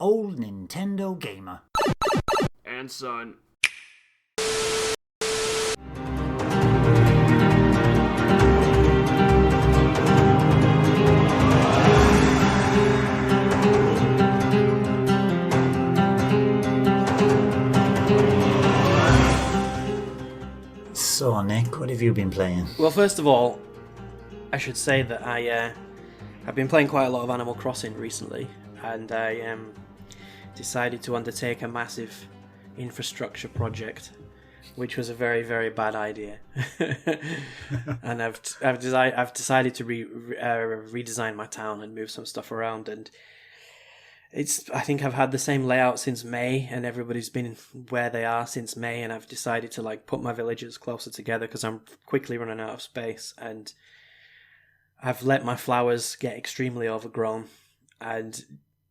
old Nintendo gamer. And son. So, Nick, what have you been playing? Well, first of all, I should say that I've been playing quite a lot of Animal Crossing recently, and I decided to undertake a massive infrastructure project, which was a very, very bad idea. And I've decided to redesign my town and move some stuff around, and I think I've had the same layout since May, and everybody's been where they are since May, and I've decided to put my villages closer together because I'm quickly running out of space, and I've let my flowers get extremely overgrown, and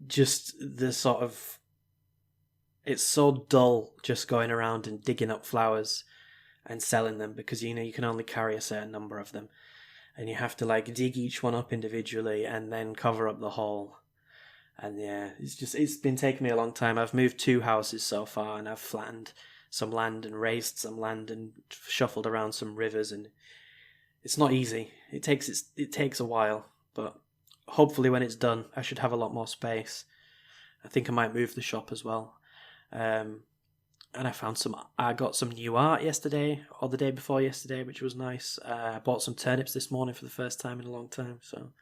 just the sort of, it's so dull just going around and digging up flowers and selling them, because you can only carry a certain number of them, and you have to dig each one up individually and then cover up the whole. And yeah, it's been taking me a long time. I've moved 2 houses so far, and I've flattened some land and raised some land and shuffled around some rivers, and it's not easy. It takes a while, but hopefully when it's done, I should have a lot more space. I think I might move the shop as well. And I got some new art yesterday, or the day before yesterday, which was nice. I bought some turnips this morning for the first time in a long time, so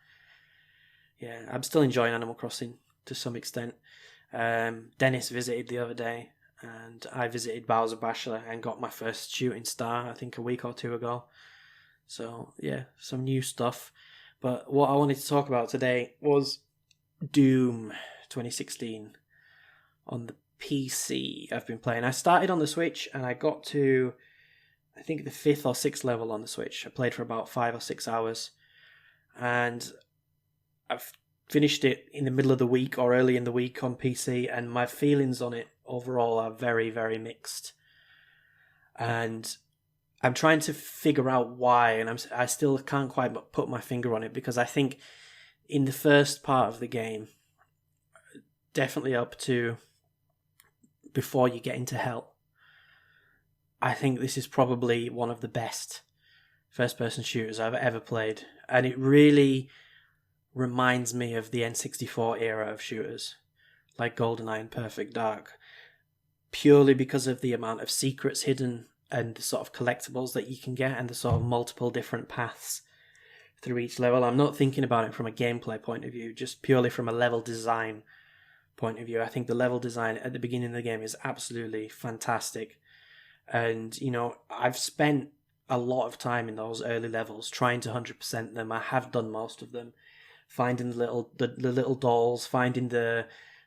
yeah, I'm still enjoying Animal Crossing to some extent. Dennis visited the other day, and I visited Bowser Bachelor and got my first shooting star, I think a week or 2 ago. So yeah, some new stuff. But what I wanted to talk about today was Doom 2016 on the PC. I've been playing. I started on the Switch, and I got to, I think, the 5th or 6th level on the Switch. I played for about 5 or 6 hours, and I've finished it in the middle of the week or early in the week on PC, and my feelings on it overall are very, very mixed. And I'm trying to figure out why, and I still can't quite put my finger on it, because I think in the first part of the game, definitely up to before you get into hell, I think this is probably one of the best first-person shooters I've ever played, and it really reminds me of the N64 era of shooters, like GoldenEye and Perfect Dark, purely because of the amount of secrets hidden and the sort of collectibles that you can get and the sort of multiple different paths through each level. I'm not thinking about it from a gameplay point of view, just purely from a level design point of view. I think the level design at the beginning of the game is absolutely fantastic. And, I've spent a lot of time in those early levels trying to 100% them. I have done most of them, finding the little dolls, finding the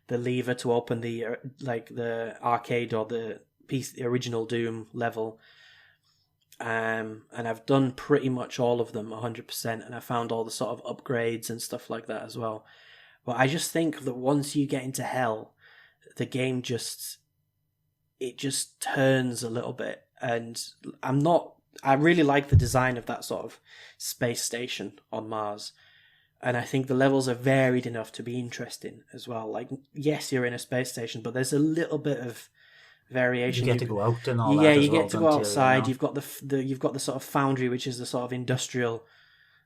lever to open the arcade or the original Doom level, and I've done pretty much all of them 100%, and I found all the sort of upgrades and stuff like that as well. But I just think that once you get into hell, the game just turns a little bit, and I really like the design of that sort of space station on Mars. And I think the levels are varied enough to be interesting as well. Yes, you're in a space station, but there's a little bit of variation. You get to go out and all that. Yeah, you get to go outside. You've got the sort of foundry, which is the sort of industrial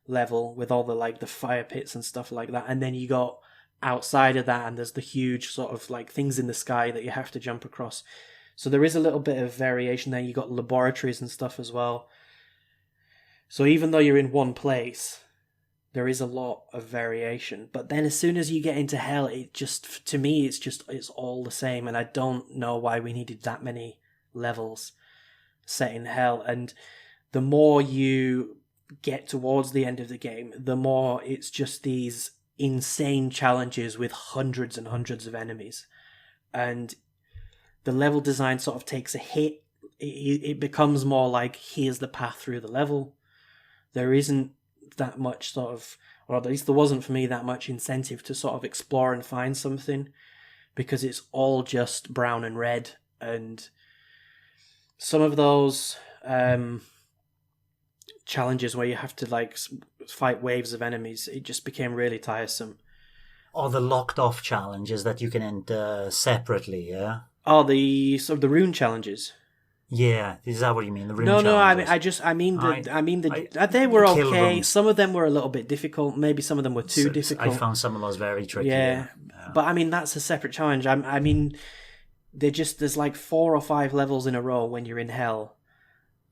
level with all the fire pits and stuff like that. And then you got outside of that, and there's the huge sort of things in the sky that you have to jump across. So there is a little bit of variation there. You got laboratories and stuff as well. So even though you're in one place, there is a lot of variation. But then as soon as you get into hell, to me, it's all the same. And I don't know why we needed that many levels set in hell. And the more you get towards the end of the game, the more it's just these insane challenges with hundreds and hundreds of enemies. And the level design sort of takes a hit. It becomes more like, here's the path through the level. There isn't that much sort of, or at least there wasn't for me that much incentive to sort of explore and find something, because it's all just brown and red. And some of those challenges where you have to fight waves of enemies, it just became really tiresome. Or the locked off challenges that you can enter separately, yeah? Oh, the sort of the rune challenges. Yeah, is that what you mean? The rune No, challenges? I mean they I were killed okay. them. Some of them were a little bit difficult. Maybe some of them were too difficult. I found some of those very tricky. Yeah. But I mean that's a separate challenge. I mean, there's like 4 or 5 levels in a row when you're in hell,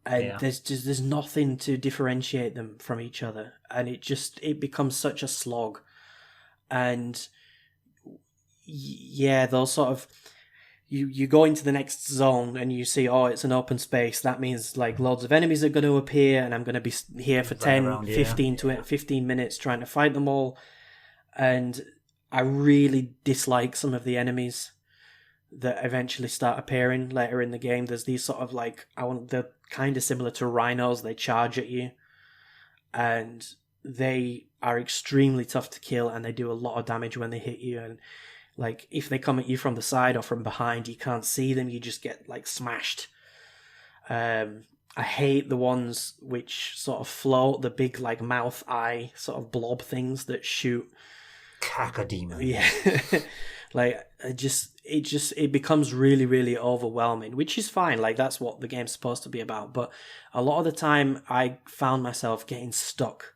and there's nothing to differentiate them from each other, and it becomes such a slog, and yeah, those sort of. You go into the next zone and you see, oh, it's an open space. That means like loads of enemies are going to appear and I'm going to be here for 15 minutes trying to fight them all. And I really dislike some of the enemies that eventually start appearing later in the game. There's these sort of like, they're kind of similar to rhinos. They charge at you and they are extremely tough to kill and they do a lot of damage when they hit you. And like, if they come at you from the side or from behind, you can't see them, you just get, like, smashed. I hate the ones which sort of float, the big, like, mouth, eye sort of blob things that shoot. Cacodemon. Yeah. Like, it becomes really, really overwhelming, which is fine. Like, that's what the game's supposed to be about. But a lot of the time, I found myself getting stuck.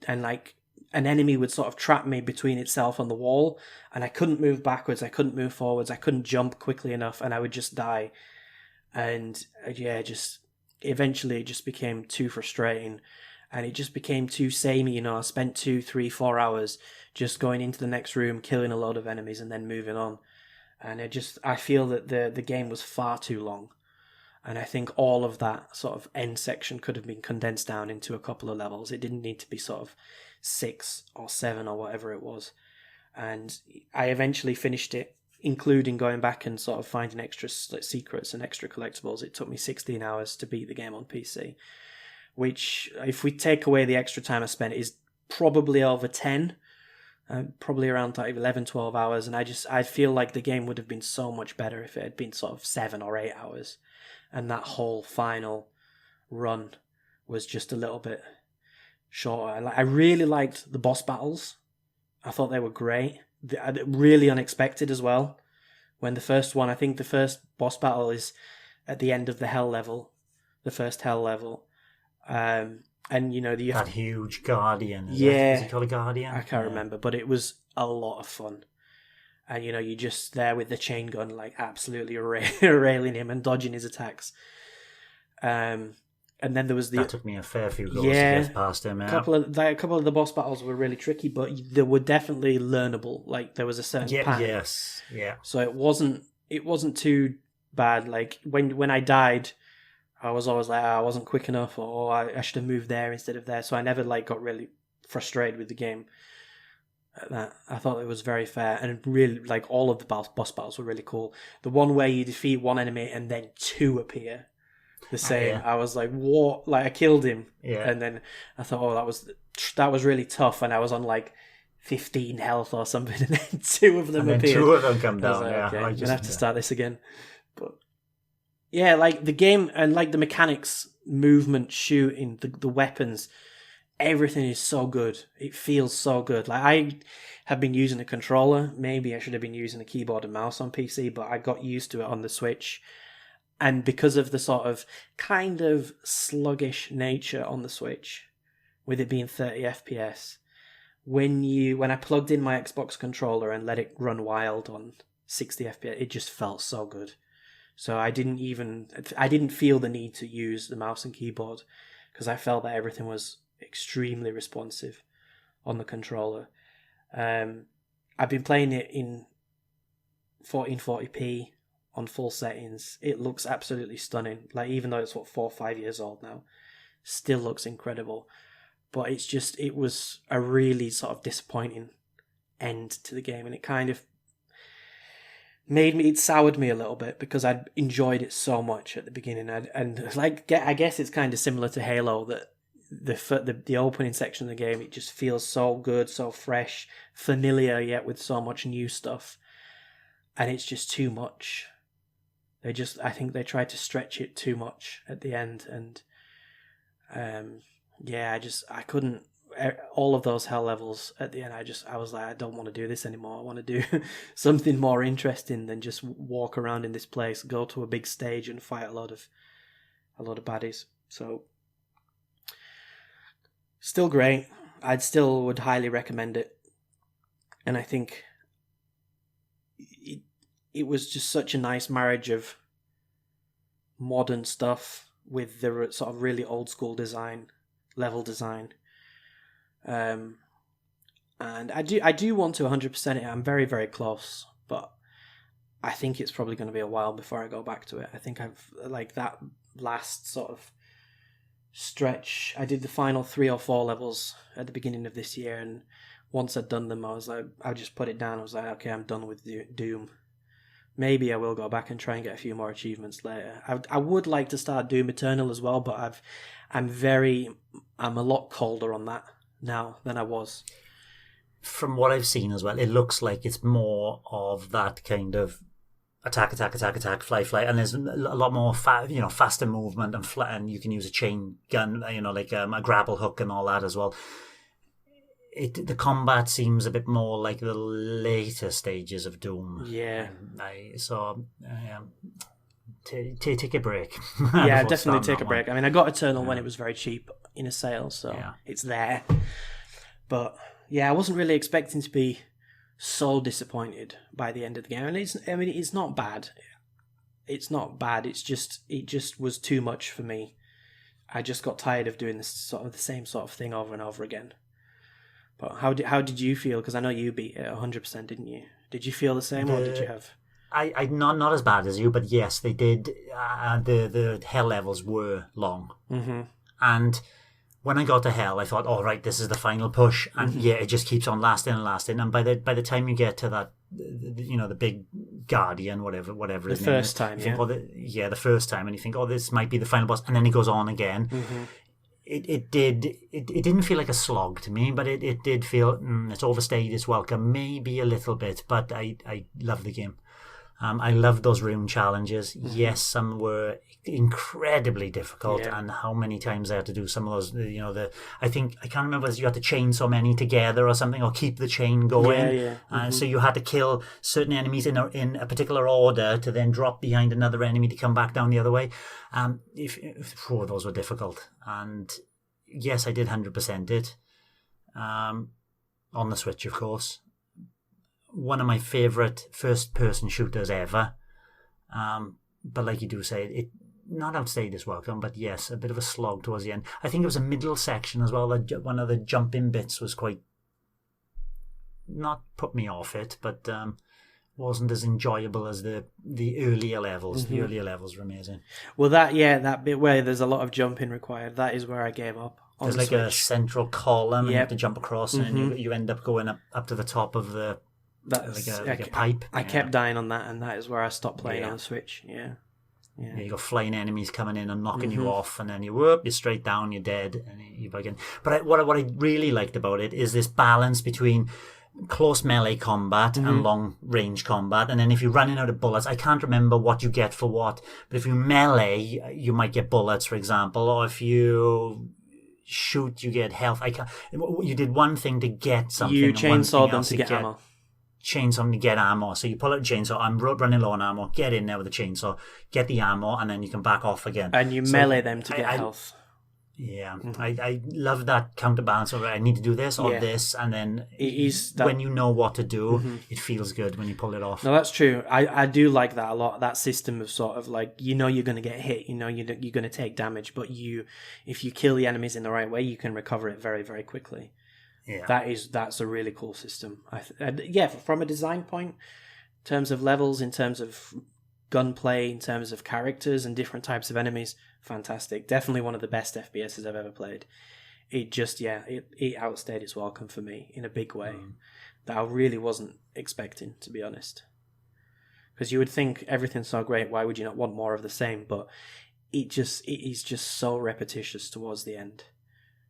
And, like, an enemy would sort of trap me between itself and the wall, and I couldn't move backwards, I couldn't move forwards, I couldn't jump quickly enough, and I would just die. And eventually it just became too frustrating, and it just became too samey, I spent 2, 3, 4 hours just going into the next room, killing a load of enemies, and then moving on. And I feel that the game was far too long. And I think all of that sort of end section could have been condensed down into a couple of levels. It didn't need to be sort of 6 or 7 or whatever it was. And I eventually finished it, including going back and sort of finding extra secrets and extra collectibles. It took me 16 hours to beat the game on PC, which, if we take away the extra time I spent, is probably over 10, probably around like 11, 12 hours. And I feel like the game would have been so much better if it had been sort of 7 or 8 hours. And that whole final run was just a little bit shorter. I really liked the boss battles. I thought they were great. Really unexpected as well. When I think the first boss battle is at the end of the hell level, the first hell level. And that huge guardian. Is he called a guardian? I can't remember, but it was a lot of fun. And, you're just there with the chain gun, like, absolutely railing him and dodging his attacks. And then there was that took me a fair few goes to get past him. Yeah. A couple of the boss battles were really tricky, but they were definitely learnable. Like, there was a certain pattern. Yes, yeah. So it wasn't too bad. Like, when I died, I was always like, I wasn't quick enough, or I should have moved there instead of there. So I never, like, got really frustrated with the game. That I thought it was very fair, and really, like, all of the boss battles were really cool. The one where you defeat one enemy and then 2 appear the same, I was like, what? Like, I killed him, and then I thought, oh, that was really tough, and I was on like 15 health or something, and then 2 of them appeared. 2 of them come down. Like, okay, I'm gonna have to start this again. But yeah, like the game and like the mechanics, movement, shooting, the weapons. Everything is so good. It feels so good. Like, I have been using a controller. Maybe I should have been using a keyboard and mouse on PC, but I got used to it on the Switch. And because of the sort of kind of sluggish nature on the Switch, with it being 30 FPS, when I plugged in my Xbox controller and let it run wild on 60 FPS, it just felt so good. So I didn't feel the need to use the mouse and keyboard, because I felt that everything was extremely responsive on the controller. I've been playing it in 1440p on full settings. It looks absolutely stunning. Like, even though it's 4 or 5 years old now, still looks incredible. But it was a really sort of disappointing end to the game, and it kind of it soured me a little bit, because I'd enjoyed it so much at the beginning. I guess it's kind of similar to Halo, that the opening section of the game, it just feels so good, so fresh, familiar, yet with so much new stuff, and it's just too much. I think they tried to stretch it too much at the end, and I couldn't all of those hell levels at the end, I was like, I don't want to do this anymore. I want to do something more interesting than just walk around in this place, go to a big stage and fight a lot of baddies. So still great. I'd still would highly recommend it. And I think it was just such a nice marriage of modern stuff with the sort of really old school design, level design. And I do want to 100% it. I'm very, very close, but I think it's probably going to be a while before I go back to it. I think I've, like, that last sort of stretch, I did the final 3 or 4 levels at the beginning of this year, and once I'd done them, I was like, I just put it down. I was like, okay, I'm done with Doom. Maybe I will go back and try and get a few more achievements later. I would like to start Doom Eternal as well, but I'm a lot colder on that now than I was. From what I've seen as well, it looks like it's more of that kind of attack, fly, and there's a lot more faster movement, and you can use a chain gun, like a grapple hook and all that as well. The combat seems a bit more like the later stages of Doom. Yeah. Take a break. Yeah, definitely take a break. I mean, I got Eternal when it was very cheap in a sale, so it's there. But yeah, I wasn't really expecting to be so disappointed by the end of the game. And it's not bad. It's not bad. It just was too much for me. I just got tired of doing the same sort of thing over and over again. But how did you feel? Because I know you beat it 100%, didn't you? Did you feel the same, or did you have? I not as bad as you, but yes, they did. The hell levels were long, and when I got to hell, I thought, "All right, this is the final push," and it just keeps on lasting and lasting. And by the time you get to that, the big guardian, whatever the first time, the first time, and you think, "Oh, this might be the final boss," and then it goes on again. It didn't feel like a slog to me, but it did feel it's overstayed its welcome, maybe a little bit. But I love the game. I loved those room challenges. Yes, some were incredibly difficult, and how many times I had to do some of those. I think I can't remember whether you had to chain so many together or something, or keep the chain going. So you had to kill certain enemies in a particular order to then drop behind another enemy to come back down the other way. Those were difficult, and yes, I did 100% it on the Switch, of course. One of my favourite first-person shooters ever. But like you do say, it not outstayed its welcome, but yes, a bit of a slog towards the end. I think it was a middle section as well. One of the jumping bits was quite... not put me off it, but wasn't as enjoyable as the earlier levels. The earlier levels were amazing. Well, that bit where there's a lot of jumping required, that is where I gave up. There's like a central column, and you have to jump across, and you end up going up to the top of the... That's like a pipe. I kept dying on that, and that is where I stopped playing on the Switch. Yeah, you got flying enemies coming in and knocking you off, and then you're straight down, you're dead, and you begin. But what I really liked about it is this balance between close melee combat and long range combat. And then if you're running out of bullets, I can't remember what you get for what, but if you melee, you might get bullets, for example, or if you shoot, you get health. You did one thing to get something. You chainsawed them to get ammo. Chainsaw to get ammo. So you pull out a chainsaw, I'm running low on ammo, get in there with the chainsaw, get the ammo, and then you can back off again. And you melee them to get health. Yeah, I love that counterbalance of I need to do this or this, and then when you know what to do, it feels good when you pull it off. No, that's true. I do like that a lot, that system of sort of like, you're going to get hit, you're going to take damage, but if you kill the enemies in the right way, you can recover it very, very quickly. Yeah, that's a really cool system. From a design point, in terms of levels, in terms of gunplay, in terms of characters and different types of enemies, fantastic. Definitely one of the best FPSs I've ever played. It just it outstayed its welcome for me in a big way that I really wasn't expecting, to be honest. Because you would think everything's so great, why would you not want more of the same? But it is just so repetitious towards the end.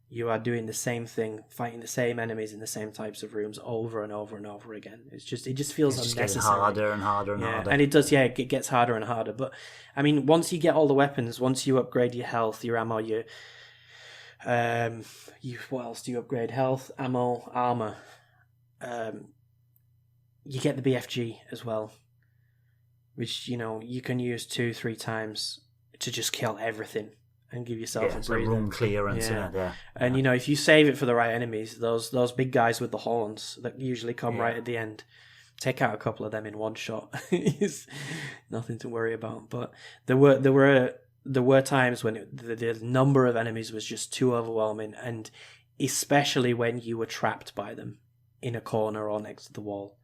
You are doing the same thing, fighting the same enemies in the same types of rooms over and over and over again. It just feels unnecessary. It's harder and harder and harder. And it does, it gets harder and harder. But I mean, once you get all the weapons, once you upgrade your health, your ammo, What else do you upgrade? Health, ammo, armor. You get the BFG as well, which you can use 2-3 times to just kill everything and give yourself a breather. Room clearance. Yeah. And if you save it for the right enemies, those big guys with the horns that usually come right at the end, take out a couple of them in one shot. It's nothing to worry about. But there were times when the number of enemies was just too overwhelming, and especially when you were trapped by them in a corner or next to the wall,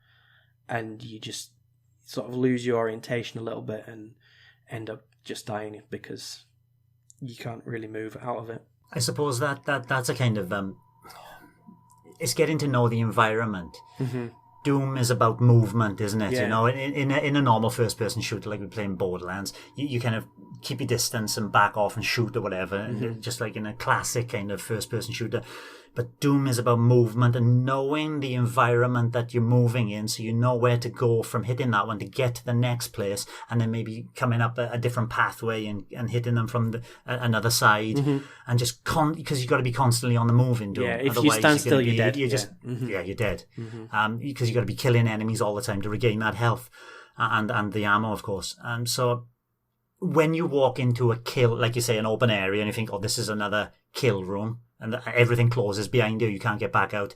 and you just sort of lose your orientation a little bit and end up just dying because you can't really move out of it. I suppose that's a kind of it's getting to know the environment. Mm-hmm. Doom is about movement, isn't it? Yeah. In a normal first-person shooter like we play in Borderlands, you kind of keep your distance and back off and shoot or whatever, and just like in a classic kind of first-person shooter. But Doom is about movement and knowing the environment that you're moving in, so you know where to go from hitting that one to get to the next place, and then maybe coming up a different pathway and hitting them from another side, and just because you've got to be constantly on the move in Doom. Yeah, if you stand still, you're dead. You're dead. Because you've got to be killing enemies all the time to regain that health and the ammo, of course. And so when you walk into a kill, like you say, an open area, and you think, oh, this is another kill room, and everything closes behind you, you can't get back out.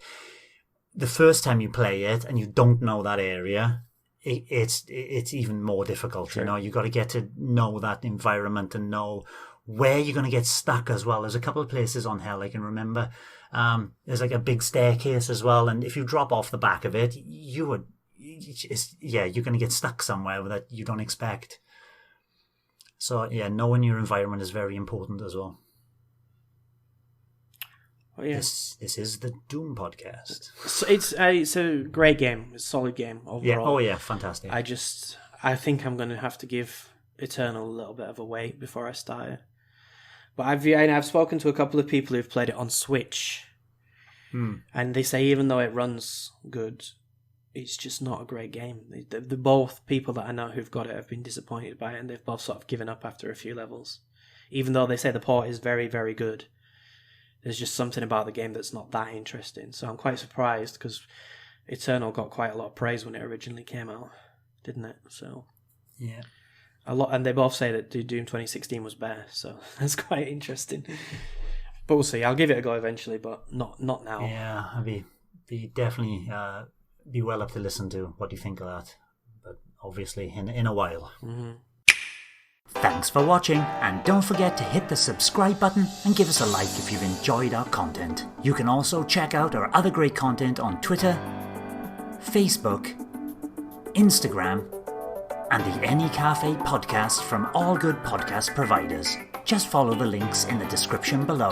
The first time you play it and you don't know that area, it's even more difficult. Sure. You've got to get to know that environment and know where you're going to get stuck as well. There's a couple of places on Hell I can remember. There's like a big staircase as well, and if you drop off the back of it, you're going to get stuck somewhere that you don't expect. So knowing your environment is very important as well. Oh, yeah. This is the Doom podcast. So it's a great game. It's a solid game overall. Yeah. Oh yeah, fantastic. I think I'm going to have to give Eternal a little bit of a wait before I start it. But I've spoken to a couple of people who've played it on Switch, and they say even though it runs good, it's just not a great game. The both people that I know who've got it have been disappointed by it, and they've both sort of given up after a few levels. Even though they say the port is very, very good, there's just something about the game that's not that interesting. So I'm quite surprised because Eternal got quite a lot of praise when it originally came out, didn't it? So yeah, a lot, and they both say that Doom 2016 was better. So that's quite interesting. But we'll see. I'll give it a go eventually, but not now. Yeah, I'd be definitely be well up to listen to what you think of that. But obviously in a while. Mm-hmm. Thanks for watching, and don't forget to hit the subscribe button and give us a like if you've enjoyed our content. You can also check out our other great content on Twitter, Facebook, Instagram, and the N-E Café podcast from all good podcast providers. Just follow the links in the description below.